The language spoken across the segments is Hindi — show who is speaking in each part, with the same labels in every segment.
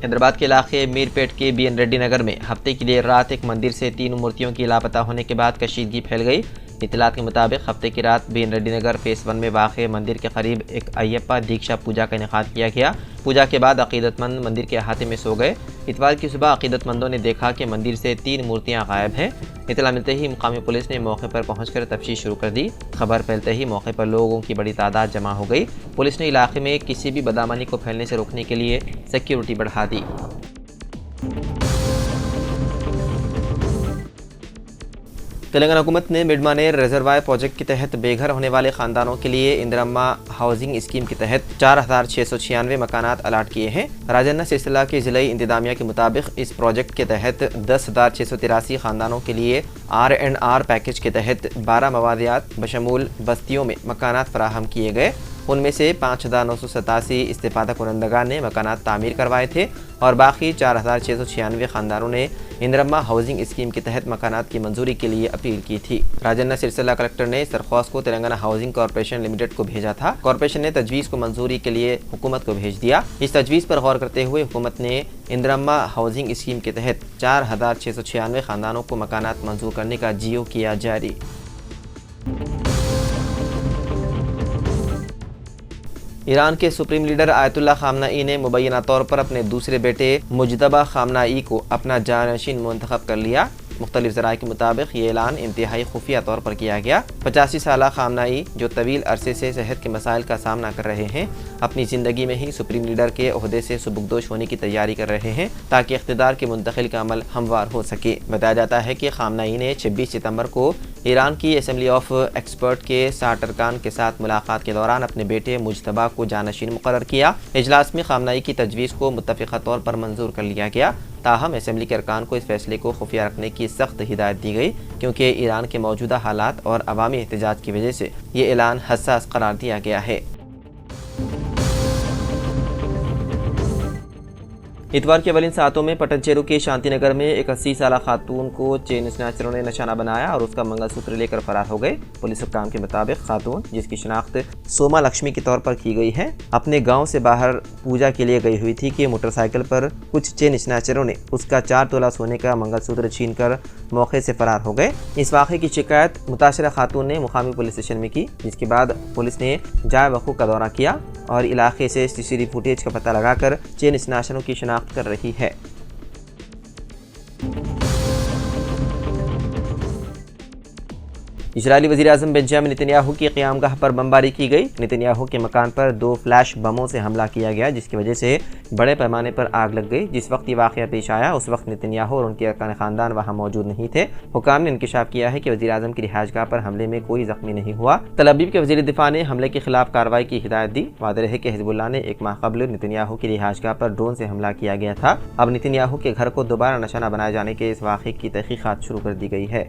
Speaker 1: हैदराबाद के इलाके मीरपेट के BN रेड्डी नगर में हफ्ते की देर रात एक मंदिर से 3 मूर्तियों की लापता होने के बाद कशीदगी फैल गई। इतलात के मुताबिक हफ्ते की रात BN रेड्डी नगर फेस 1 में वाक़े मंदिर के करीब एक अय्यप्पा दीक्षा पूजा का इनेकाद किया गया। पूजा के बाद अकीदतमंद मंदिर के अहाते में सो गए। इतवार की सुबह अकीदतमंदों ने देखा कि मंदिर से 3 मूर्तियां गायब हैं। इतला मिलते ही मुकामी पुलिस ने मौके पर पहुंचकर तफ्तीश शुरू कर दी। खबर फैलते ही मौके पर लोगों की बड़ी तादाद जमा हो गई। पुलिस ने इलाके में किसी भी बदआमनी को फैलने से रोकने के लिए सिक्योरिटी बढ़ा दी। तेलंगाना हुकूमत ने मिडमानेर रिजर्वायर प्रोजेक्ट के तहत बेघर होने वाले खानदानों के लिए इंदिरम्मा हाउसिंग स्कीम के तहत 4696 मकानात अलाट किए हैं। राजन्ना सिलसिला की ज़िलाई इंतजामिया के मुताबिक इस प्रोजेक्ट के तहत 10,683 खानदानों के लिए R&R पैकेज के तहत 12 मवादियात बशमूल बस्तियों में मकानात फराहम किए गए। उनमें से 5,987 इस्तेफादा कुनंदगान ने मकानात तामीर करवाए थे और बाकी 4,696 खानदानों ने इंदिरम्मा हाउसिंग स्कीम के तहत मकानात की मंजूरी के लिए अपील की थी। राजन्ना सिलसिला कलेक्टर ने इस दरख्वास्त को तेलंगाना हाउसिंग कॉरपोरेशन लिमिटेड को भेजा था। कॉरपोरेशन ने तजवीज़ को मंजूरी के लिए हुकूमत को भेज दिया। इस तजवीज़ पर गौर करते हुए हुकूमत ने इंदिरम्मा हाउसिंग स्कीम के तहत 4,696 खानदानों को मकानात मंजूर करने का जियो किया जारी। ईरान के सुप्रीम लीडर आयतुल्ला खामनाई ने मुबैना तौर पर अपने दूसरे बेटे मुजतबा खामनाई को अपना जानशीन मुंतखब कर लिया। मुख्तलिफ ज़राए के मुताबिक ये ऐलान इंतहाई खुफिया तौर पर किया गया। 85 साला खामनाई जो तवील अरसे से सेहत के मसाइल का सामना कर रहे हैं, अपनी ज़िंदगी में ही सुप्रीम लीडर के ओहदे से सुबुकदोश होने की तैयारी कर रहे हैं ताकि इख्तिदार के मुंतकिल का अमल हमवार हो सके। बताया जाता है कि खामनाई ने 26 सितंबर को ईरान की असेंबली ऑफ एक्सपर्ट के 60 अरकान के साथ मुलाकात के दौरान अपने बेटे मुजतबा को जानशीन मुकर्रर किया। इजलास में खामनाई की तजवीज़ को मुत्तफ़िक़ा तौर पर मंजूर कर लिया गया। ताहम असेंबली के अरकान को इस फैसले को खुफिया रखने की सख्त हिदायत दी गई क्योंकि ईरान के मौजूदा हालात और अवामी एहतजाज की वजह से ये ऐलान हसास करार दिया गया है। इतवार के अवलिन सातों में पटनचेरू के शांतिनगर में एक 80 साला खातून को चेन स्नैचरों ने निशाना बनाया और उसका मंगलसूत्र लेकर फरार हो गए। पुलिस हुक्काम के मुताबिक खातून, जिसकी शिनाख्त सोमा लक्ष्मी के तौर पर की गई है, अपने गांव से बाहर पूजा के लिए गई हुई थी कि मोटरसाइकिल पर कुछ चेन स्नैचरों ने उसका 4 तोला सोने का मंगलसूत्र छीनकर मौके से फरार हो गए। इस वाक़े की शिकायत मुताशरा खातून ने मुकामी पुलिस स्टेशन में की, जिसके बाद पुलिस ने जाए वक़ूफ़ का दौरा किया और इलाके से CCTV फुटेज का पता लगाकर चेन स्नैचरों की शिनाख्त कर रही है। इजरायली वज़ीर-ए-आज़म बेंजामिन नेतन्याहू की क़यामगाह पर बमबारी की गई। नेतन्याहू के मकान पर 2 फ्लैश बमों से हमला किया गया, जिसकी वजह से बड़े पैमाने पर आग लग गई। जिस वक्त ये वाक़या पेश आया उस वक्त नेतन्याहू और उनके अरकान ख़ानदान वहाँ मौजूद नहीं थे। हुकाम ने इंकशाफ किया है कि वज़ीर-ए-आज़म की रिहाइशगाह पर हमले में कोई ज़ख्मी नहीं हुआ। तल अवीव के वज़ीर दिफ़ा ने हमले के खिलाफ कार्रवाई की हिदायत दी। वाज़ेह है कि हिज़्बुल्लाह ने 1 माह कबल नेतन्याहू की रिहाइशगाह पर ड्रोन से हमला किया गया था। अब नेतन्याहू के घर को दोबारा निशाना बनाए जाने के इस वाक़े की तहक़ीक़ात शुरू कर दी गई है।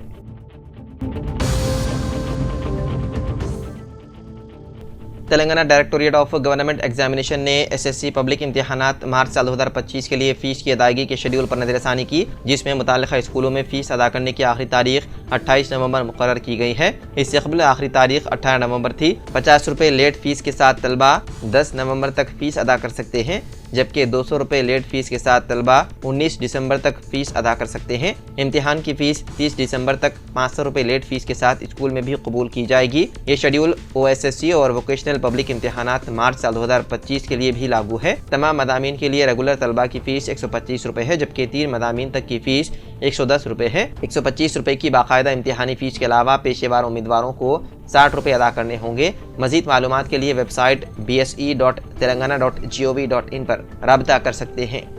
Speaker 1: Telangana directorate of government examination ने SSC पब्लिक इम्तिहानात मार्च साल 2025 के लिए फ़ीस की अदायगी के शेड्यूल पर नज़रसानी की, जिसमें मुताल्लिक़ा स्कूलों में फ़ीस अदा करने की आखिरी तारीख 28 नवंबर मुकर्रर की गई है। इससे कबल आखिरी तारीख 18 नवंबर थी। 50 रुपये लेट फ़ीस के साथ तलबा 10 नवंबर तक फ़ीस अदा कर सकते हैं, जबकि 200 रुपये लेट फ़ीस के साथ तलबा 19 दिसंबर तक फ़ीस अदा कर सकते हैं। इम्तिहान की फ़ीस 30 दिसंबर तक 500 रुपये लेट फ़ीस के साथ स्कूल में भी कबूल की जाएगी। ये शेड्यूल OSSC और वोकेशनल पब्लिक इम्तिहानात मार्च साल 2025 के लिए भी लागू है। तमाम मदामीन के लिए रेगुलर तलबा की फ़ीस 125 रुपये है, जबकि 3 मदामीन तक की फ़ीस 110 रुपये है। 125 रुपये की बाकायदा इम्तिहानी फ़ीस के अलावा पेशेवर उम्मीदवारों को 60 रुपये अदा करने होंगे। मज़ीद मालूमात के लिए वेबसाइट bse.telangana.gov.in पर राब्ता कर सकते हैं।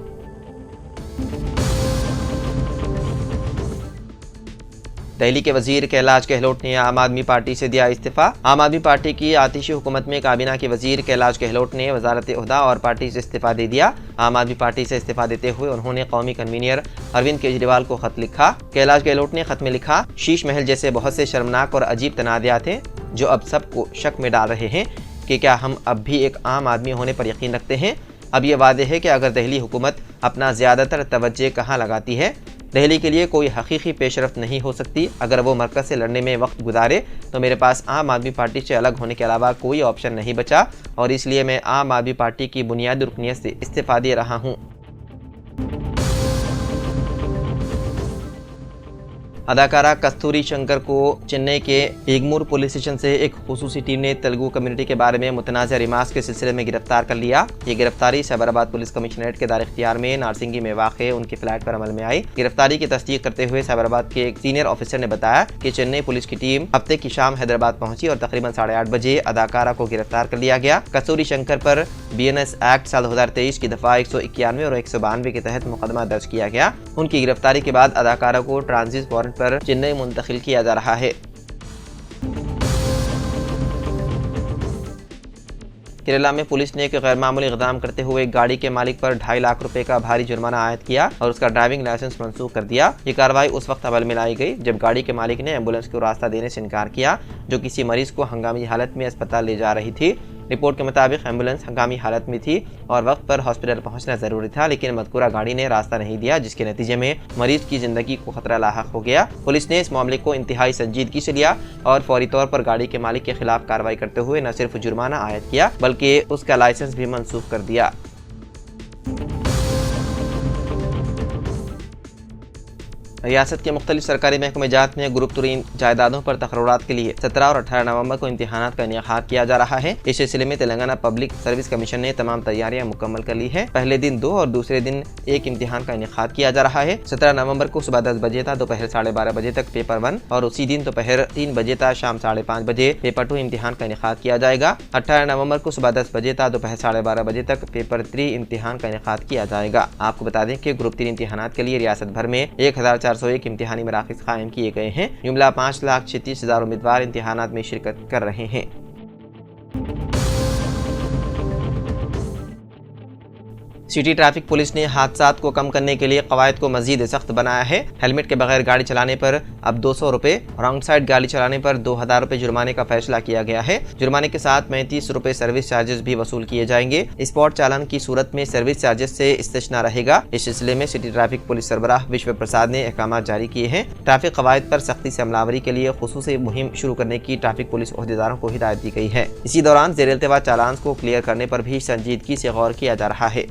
Speaker 1: दिल्ली के वजीर कैलाश गहलोत ने आम आदमी पार्टी से दिया इस्तीफा। आम आदमी पार्टी की आतिशी हुकूमत में काबीना के वजीर कैलाश गहलोत ने वजारत ओहदा और पार्टी से इस्तीफा दे दिया। आम आदमी पार्टी से इस्तीफा देते हुए उन्होंने कौमी कन्वीनर अरविंद केजरीवाल को खत लिखा। कैलाश गहलोत ने खत में लिखा, शीश महल जैसे बहुत से शर्मनाक और अजीब तनाज़ात हैं जो अब सबको शक में डाल रहे हैं कि क्या हम अब भी एक आम आदमी होने पर यकीन रखते हैं। अब ये वादे है कि अगर दिल्ली हुकूमत अपना ज़्यादातर तवज्जो कहाँ लगाती है, दिल्ली के लिए कोई हकीकी पेशरफ्त नहीं हो सकती। अगर वो मरकज़ से लड़ने में वक्त गुजारे तो मेरे पास आम आदमी पार्टी से अलग होने के अलावा कोई ऑप्शन नहीं बचा और इसलिए मैं आम आदमी पार्टी की बुनियादी रुकनीत से इस्तीफ़ा दे रहा हूँ। अदाकारा कस्तूरी शंकर को चेन्नई के एगमूर पुलिस स्टेशन से एक खुसूसी टीम ने तेलुगु कम्युनिटी के बारे में मुतनाज़ रिमार्क्स के सिलसिले में गिरफ्तार कर लिया। ये गिरफ्तारी साइबराबाद पुलिस कमिश्नरेट के दायर इख्तियार में नारसिंगी में वाक़े उनके फ्लैट पर अमल में आई। गिरफ्तारी की तस्दीक करते हुए साइबराबाद के एक सीनियर ऑफिसर ने बताया कि चेन्नई पुलिस की टीम हफ्ते की शाम हैदराबाद पहुंची और तकरीबन 8:30 बजे अदाकारा को गिरफ्तार कर लिया गया। कस्तूरी शंकर पर BNS एक्ट साल 2023 की दफा 191 और 192 के तहत मुकदमा दर्ज किया गया। उनकी गिरफ्तारी के बाद अदाकारा को ट्रांजिट वारंट पर चेन्नई मुंतकिल किया जा रहा है। केरला में पुलिस ने एक गैरमामूली इक़दाम करते हुए एक गाड़ी के मालिक पर 2.5 लाख रुपए का भारी जुर्माना आयद किया और उसका ड्राइविंग लाइसेंस मंसूख कर दिया। ये कार्रवाई उस वक्त अमल में लाई गई जब गाड़ी के मालिक ने एम्बुलेंस को रास्ता देने से इनकार किया जो किसी मरीज को हंगामी हालत में अस्पताल ले जा रही थी। रिपोर्ट के मुताबिक एम्बुलेंस हंगामी हालत में थी और वक्त पर हॉस्पिटल पहुंचना जरूरी था, लेकिन मज़कूरा गाड़ी ने रास्ता नहीं दिया, जिसके नतीजे में मरीज की जिंदगी को खतरा लाहक हो गया। पुलिस ने इस मामले को इंतहाई संजीदगी से लिया और फौरी तौर पर गाड़ी के मालिक के खिलाफ कार्रवाई करते हुए न सिर्फ जुर्माना आयद किया बल्कि उसका लाइसेंस भी मंसूख कर दिया। रियासत के मुख्तलिफ सरकारी महकमेजात में ग्रुप तरीन जायदादों पर तकर्रात के लिए 17 और 18 नवंबर को इम्तिहानात का इनेकाद किया जा रहा है। इस सिलसिले में तेलंगाना पब्लिक सर्विस कमीशन ने तमाम तैयारियां मुकम्मल कर ली है। पहले दिन 2 और दूसरे दिन 1 इम्तिहान का इनेकाद किया जा रहा है। 17 नवंबर को सुबह 10 बजे था दोपहर 12:30 बजे तक पेपर 1 और उसी दिन दोपहर 3 बजे था शाम 5:30 बजे पेपर 2 इम्तिहान का इनेकाद किया जाएगा। 18 नवंबर को सुबह 10 बजे था दोपहर 12:30 बजे तक पेपर 3 इम्तिहान का इनेकाद किया जाएगा। आपको बता दें कि ग्रुप 3 इम्तिहानात के लिए रियासत भर में 1401 इम्तिहानी मराकज़ कायम किए गए हैं। जुमला 5,36,000 उम्मीदवार इम्तिहानात में शिरकत कर रहे हैं। सिटी ट्रैफिक पुलिस ने हादसात को कम करने के लिए कवायद को मजीद सख्त बनाया है। हेलमेट के बगैर गाड़ी चलाने पर अब 200 रुपए, रॉन्ग साइड गाड़ी चलाने पर 2000 रुपए जुर्माने का फैसला किया गया है। जुर्माने के साथ 35 रुपए सर्विस चार्जेस भी वसूल किए जाएंगे। स्पॉट चालान की सूरत में सर्विस चार्जेस से इस्तिस्ना रहेगा। इस सिलसिले में सिटी ट्रैफिक पुलिस सरबराह विश्व प्रसाद ने अहकाम जारी किए हैं। ट्रैफिक कवायद पर सख्ती से अमलावरी के लिए खुसूसी मुहिम शुरू करने की ट्रैफिक पुलिस ओहदेदारों को हिदायत दी गई है। इसी दौरान ज़ेर-ए-इल्तिवा चालान को क्लियर करने पर भी संजीदगी से गौर किया जा रहा है।